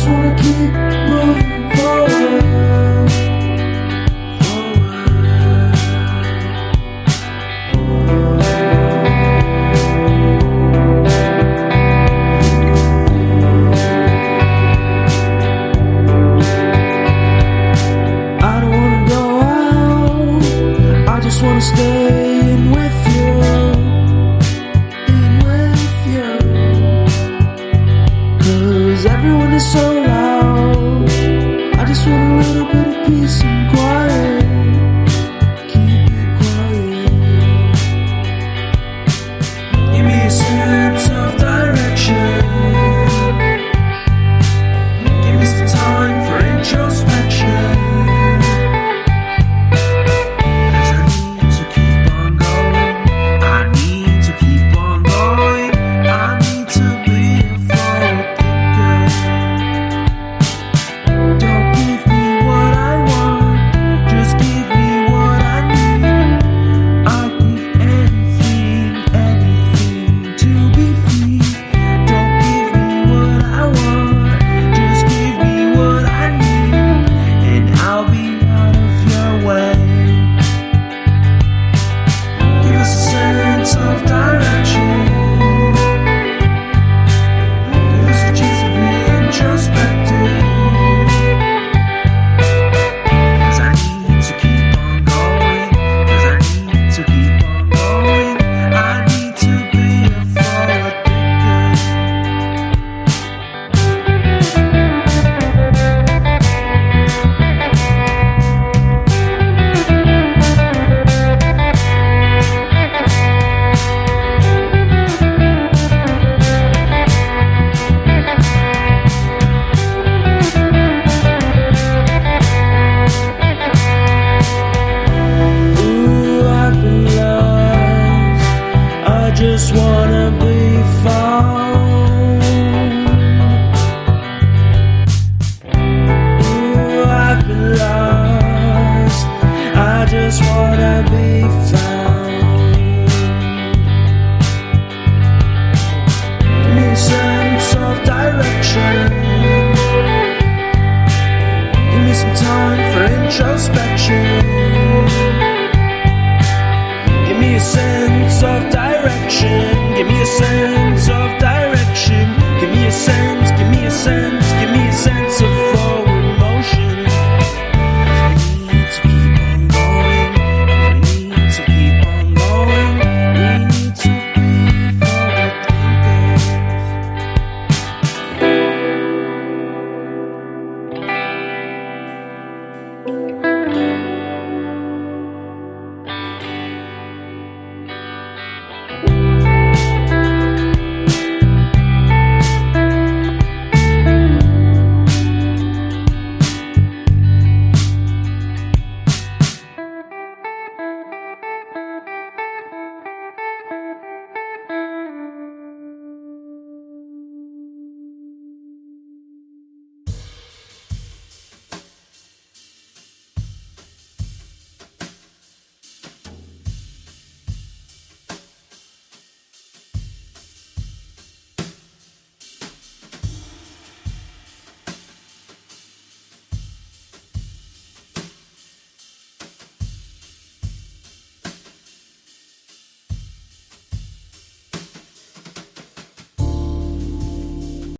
just wanna keep moving forward. I don't wanna go out, I just wanna stay in with you, cause everyone is so loud. I just want a little bit of peace and quiet. Keep it quiet. Give me a sense of direction. Give me some time for introspection. Just wanna be found. Ooh, I've been lost. I just wanna be found. Give me a sense of direction. Give me some time for introspection. Give me a sense of direction. Give me a sense